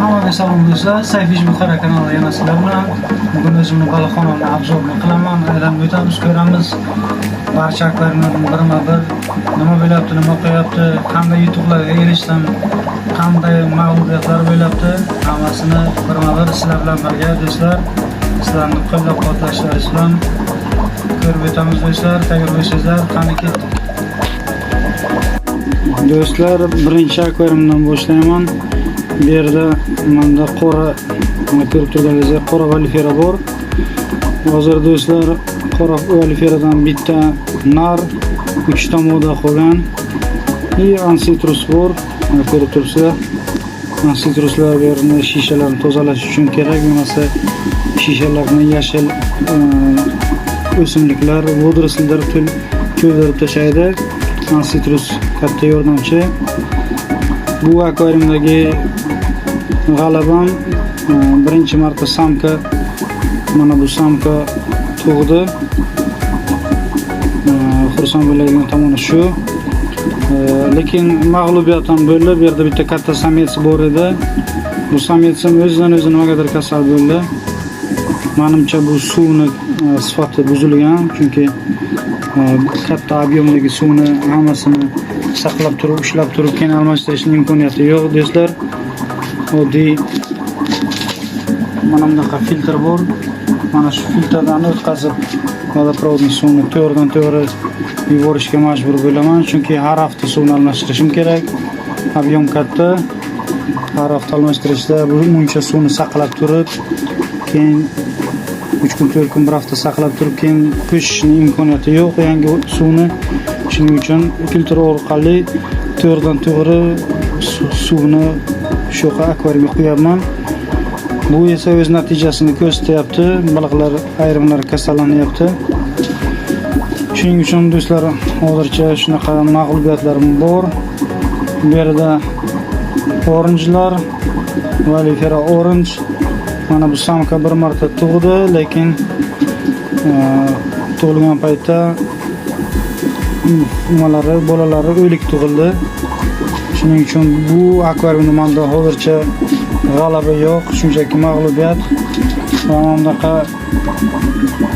Hammaga salom do'stlar, Sayfish Buxara kanaliga yana sizlar bilan. Bugun o'zimni baliqxonamni obzorini qilaman, aylanib o'tamiz, ko'ramiz. Barcha akvariumlarni birma-bir nima bo'lyapti, nima qilyapti, qanday yutuqlarga erishdim, qanday mag'lubiyatlar bo'lyapti, hammasini birma-bir sizlar bilan birga do'stlar. Sizlarni qo'llab-quvvatlashlaringiz bilan ko'rib o'tamiz do'stlar. Tayyor bo'lsangizlar, qani ketdik. Do'stlar, birinchi akvariumdan boshlayman. Bu yerda menda qora, ko'rib turganingizdek, qora valifera bor. Hozir do'stlar, qora valiferadan bitta nar, 3 ta moda qolgan. Ansitrus bor. Ko'rib turibsizlar. Ansitruslar bu yerni shishalarni tozalash uchun kerak, bo'lmasa shishalarni yashil o'simliklar, vodoroslar ko'ydirib tashlaydi. Ansitrus katta yordamchi. Bu akvariumdagi g'alabam birinchi marta samka, mana bu samka tug'di. Xursand bo'ladigan tomoni shu. Lekin mag'lubiyat ham bo'ldi. Bu yerda bitta katta samets bor edi. Bu samets ham o'zidan o'zi nimagadir kasal bo'ldi. Menimcha bu suvni sifati buzilgan, chunki katta ob'yomdagi suvni hammasini saqlab turib, ushlab turib keyin almashtirishning imkoniyati yo'q do'stlar. Oddiy mana bunaqa filtr bor. Mana shu filtrdan o'tkazib vodoprovodni suvni to'g'ridan-to'g'ri yuborishga majbur bo'laman, chunki har hafta suvni almashtirishim kerak. Ob'yom katta. Har hafta almashtirishda buncha suvni saqlab turib, keyin 3 kun, 4 kun, bir hafta saqlab turib, keyin qo'shishning imkoniyati yo'q yangi suvni. Shuning uchun filtr orqali to'g'ridan-to'g'ri suvni shu akvariumga quyapman. Bu esa o'z natijasini ko'rsatyapti. Baliqlar ayrimlari kasallanyapti. Shuning uchun do'stlar, hozircha shunaqa mag'lubiyatlarim bor. Bu yerda oranjlar, valifera orange. Mana bu samka bir marta tug'di, lekin tug'ilgan paytda bolalari o'lik tug'ildi. Shuning uchun bu akvariumda menda hozircha g'alaba yo'q, shunchaki mag'lubiyat. Mana bunaqa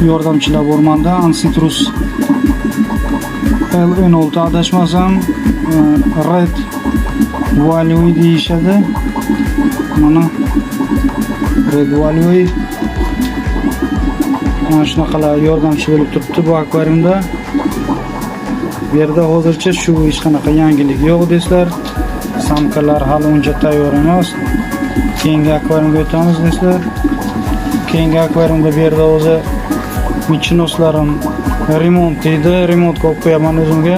yordamchilar bor menda. Ansitrus L16 adashmasam, Red Value deyishadi. Mana Red Value. Mana shunaqalar yordamchi bo'lib turibdi bu akvariumda. Bu yerda hozircha shu hech qanaqa yangilik yo'q do'stlar. Samkalar hali uncha tayyor emas. Keyingi akvariumga o'tamiz do'stlar. Keyingi akvariumda bu yerda o'zi michinoslarim remont edi. Remont qilib qo'yaman o'zimga.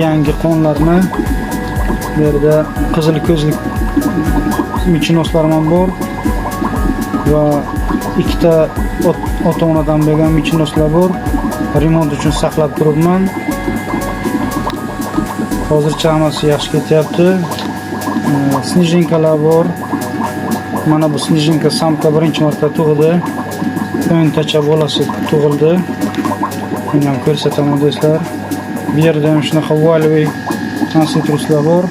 Yangi qonlarni. Bu yerda qizil ko'zlik michinoslarim ham bor va ikkita ota-onadan bo'lgan michinoslar bor. Remont uchun saqlab turibman. Hozircha hammasi yaxshi ketyapti. Snijinkalar bor. Mana bu snijinka samka birinchi marta tug'di. 10 tacha bolasi tug'ildi. Buni ham ko'rsataman do'stlar. Bu yerda ham shunaqa valve ansitruslar bor.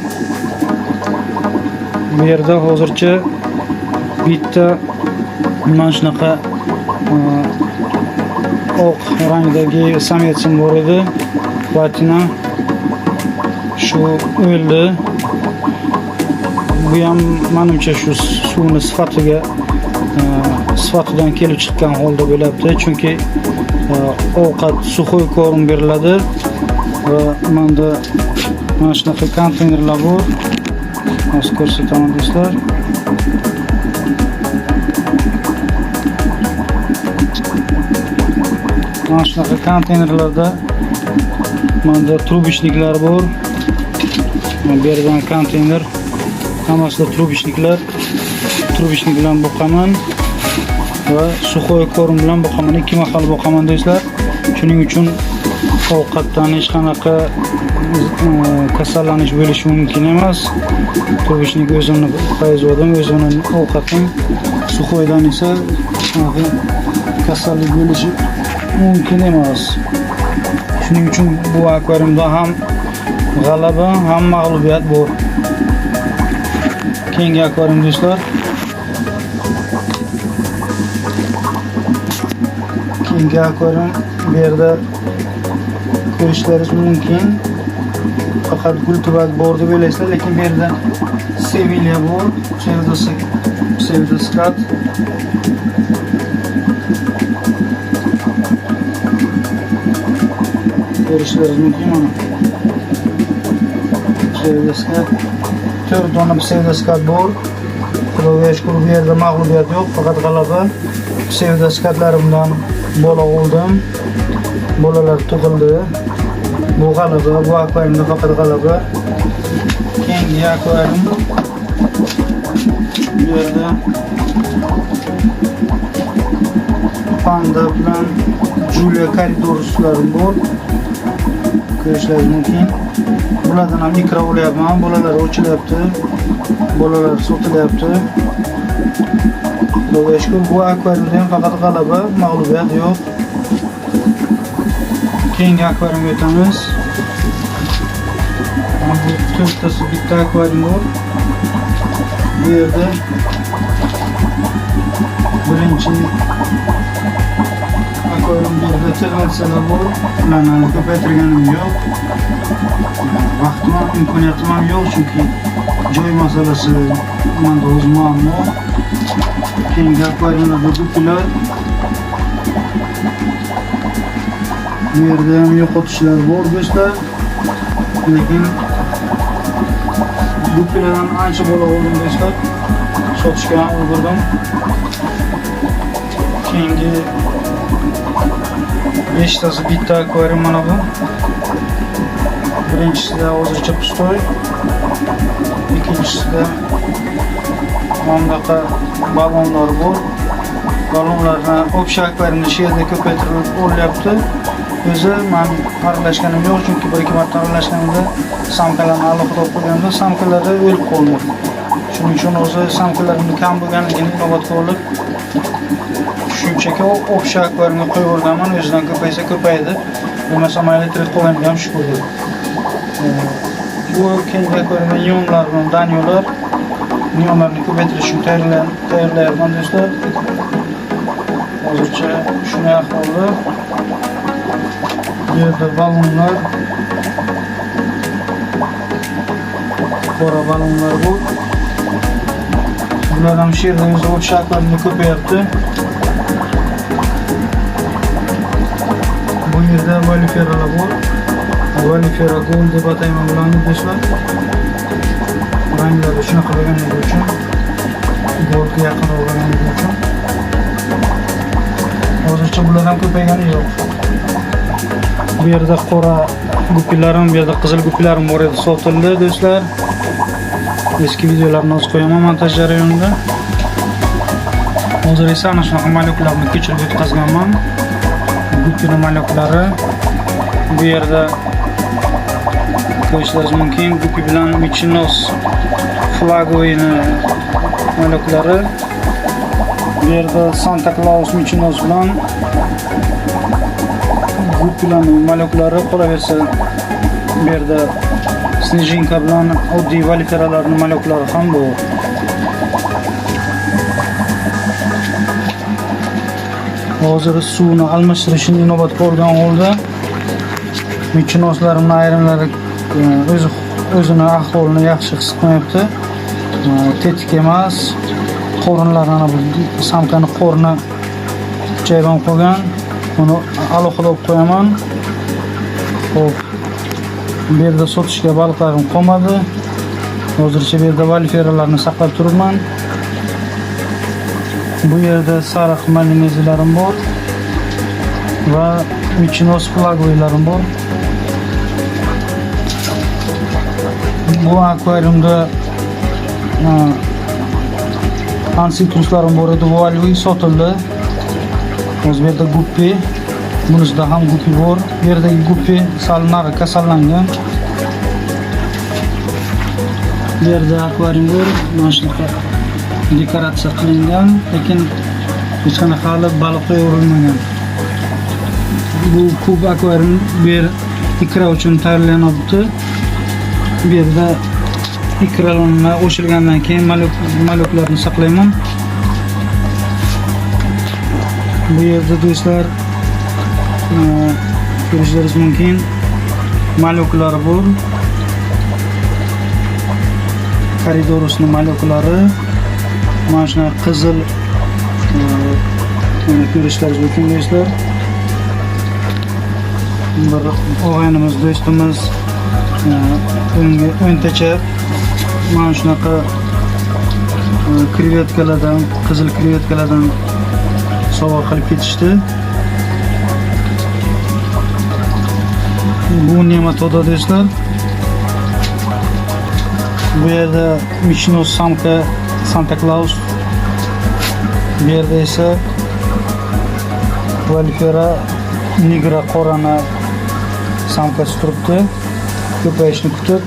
Bu yerda hozircha bitta mana shunaqa oq rangdagi sametsim bor edi. Platina shu o'ldi. Bu ham menimcha shu suvni sifatidan kelib chiqqan holda bo'lyapti, chunki ovqat suxoy korm beriladi va menda mana shunaqa konteynerlar bor. Hozir ko'rsataman do'stlar. Mana shunaqa konteynerlarda menda trubishniklar bor. Bu yerdan konteyner, hammasida trubishniklar. Trubishnik bilan boqaman va suxoy korm bilan boqaman. 2 mahal boqaman do'stlar. Shuning uchun ovqatdan hech qanaqa kasallanish bo'lishi mumkin emas. Trubishnik o'zimni payzvodim, o'zimning ovqatim. Suxoydan esa kasallik bo'lishi mumkin emas. Shuning uchun bu akvariumda ham g'alaba, ham mag'lubiyat bor. Keyingi akvarium do'stlar. Keyingi akvarium bu yerda ko'rishlaringiz mumkin. Faqat gul tuvak bor deb o'ylaysizlar, lekin bu yerda Sevilla bor, pseudoskat. Ko'rishlaringiz mumkin mana. Pseudoskat. 4 dona pseudoskat bor. Xudoga shukr, bu yerda mag'lubiyat yo'q, faqat g'alaba. Pseudoscatlarimdan bola oldim. Bolalar tug'ildi. Bu g'alaba, bu akvariumda faqat g'alaba. Keyingi akvarium bu yerda panda bilan Julia Caridoruslarim bor. Ko'rishlaringiz mumkin. Bulardan ham ikra olyapman. Bolalar o'chilyapti. Bolalar sotilyapti. Xudoga shukr, bu akvariumda ham faqat g'alaba, mag'lubiyat yo'q. Keyingi akvariumga o'tamiz. Bu to'rttasi bitta akvarium bor. Bu yerda birinchi akvarium bu yerda termotsiyalar bor. Ularni ko'paytirganim yo'q. Vaqtim ham, imkoniyatim ham yo'q, chunki joy masalasi menda o'z muammo. Keyingi akvariumda bu gupilar. Bu yerda ham yo'qotishlar bor do'stlar. Lekin gupilardan ancha bola oldim do'stlar. Sotishga ham ulgurdim. Keyingi 5 tasi bitta akvarium mana bu. Birinchisida hozircha pustoy. Ikkinchisida bundaqa balonlar bor. Balonlarni общий akvariumda shu yerda ko'paytirib o'lyapti. O'zi men aralashganim yo'q, chunki bir ikki marta aralashganimda samkalarni alohida olib qo'yganimda samkalari o'lib qoldi. Shuning uchun o'zi samkalarimni kam bo'lganligini inobatga olib shunchaki общий akvariumga qo'yib yuborganman. O'zidan ko'paysa ko'paydi. Bo'lmasa mayli tirik qolganiga ham shukr. Bu keyingi akvariumda neonlar bilan danyolar. Neonlarni ko'paytirish uchun tayyorlayapman do'stlar. Hozircha shunday ahvolda. Bu yerda balonlar, qora balonlar bor. Bular ham shu yerda o'zi o'sha akvariumda ko'payapti. Bu yerda valiferalar bor. Valifera gold deb atayman bularni do'stlar. Ranglari shunaqa bo'lganligi uchun, goldga yaqinroq bo'lganligi uchun. Hozircha bular ham ko'paygani yo'q. Bu yerda qora gupilarim, bu yerda qizil gupilarim bor edi, sotildi do'stlar. Eski videolarni o'z qo'yaman montaj jarayonida. Hozir esa ana shunaqa malaklarni ko'chirib o'tkazganman. Gupini malaklari bu yerda ko'rishlaringiz mumkin. Gupi bilan Michinos flagoyini malaklari. Bu yerda Santa Claus Michinos bilan gupilarni malaklari, qolaversa bu yerda Snejinka bilan oddiy valiferalarning malaklari ham bor. Hozir suvni almashtirishni inobatga olgan holda Michinoslarimni ayrimlari o'zini ahvolini yaxshi his qilmayapti. Tetik emas. Qo'rinlar ana bu samkani qo'rni kuchayib qolgan. Uni alohida olib qo'yaman. Xo'p. Bu yerda sotishga baliqlarim qolmadi. Hozircha bu yerda valiferalarni saqlab turibman. Bu yerda sariq malinezilarim bor va Michinos flagoylarim bor. Bu akvariumda ansiktruslarim bor edi, bu alviy sotildi. O'z bu yerda guppi, bunisida ham guppi bor. Bu yerdagi guppi sal nari kasallangan. Bu yerda akvarium bor, mana shunaqa dekoratsiya qilingan, lekin hech qanaqa hali baliq qo'yilmagan. Bu kub akvarium bu yer ikra uchun tayyorlanyapti. Bu yerda ikralarini o'shirgandan keyin malaklarni saqlayman. Bu yerda do'stlar ko'rishingiz mumkin. Malaklari bor. Koridorusning malaklari. Mana shuna qizil ko'rishingiz mumkin do'stlar. Bir og'aynimiz do'stimiz o'ntacha mana shunaqa krevetkalardan, qizil krevetkalardan sovg'a qilib ketishdi. Bu nematoda do'stlar. Bu yerda Michnos samka Santa Claus. Bu yerda esa Valifera nigra qorana samkasi turibdi. Ko'payishni kutib.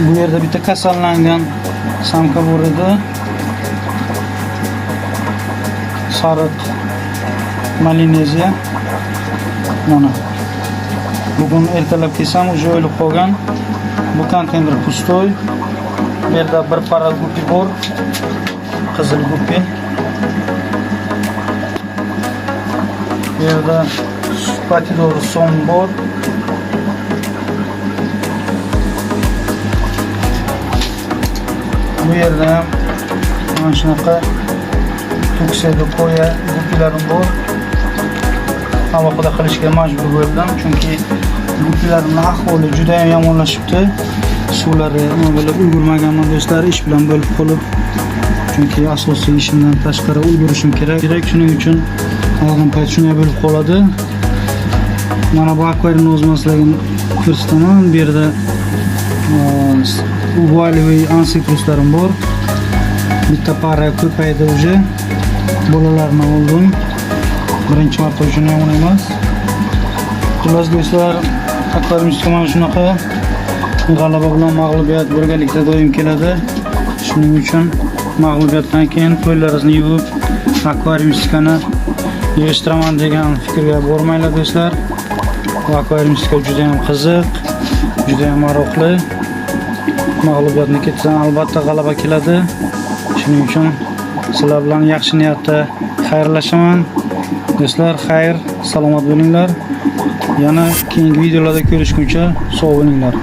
Bu yerda bitta kasallangan samka bor edi. Sariq Malineziya. Mana. Bugun ertalab kelsam, уже o'lib qolgan. Bu konteyner pustoy. Bu yerda bir para gupi bor. Qizil gupi. Bu yerda patidor som bor. Bu yerda ham mana shunaqa tuksedi qo'ya gupilarim bor. Aloqada qilishga majbur bo'ldim, chunki gupilarimning ahvoli juda ham yomonlashibdi. Suvlari nima bo'lib ulgurmaganman do'stlar, ish bilan bo'lib qolib. Chunki asosiy ishimdan tashqari ulgurishim kerak. Shuning uchun olgan payt shunday bo'lib qoladi. Mana bu akvariumni o'z maslagini ko'rsataman. Bu yerda Uvalivy ansikruslarim bor. Bitta para ko'paydi уже. Bolalarni oldim. Birinchi marta uchun yomon emas. Xullas do'stlar, akvariumga mana shunaqa g'alaba bilan mag'lubiyat birgalikda doim keladi. Shuning uchun mag'lubiyatdan keyin qo'llaringizni yuvib akvariumni yig'ishtiraman degan fikrga bormanglar do'stlar. Bu akvariumga juda ham qiziq, juda ham maroqli. Mag'lubiyatni ketsam albatta g'alaba keladi. Shuning uchun sizlar bilan yaxshi niyatda xayrlashaman. Do'stlar, xayr, salomat bo'linglar. Yana keyingi videolarda ko'rishguncha sog' bo'linglar.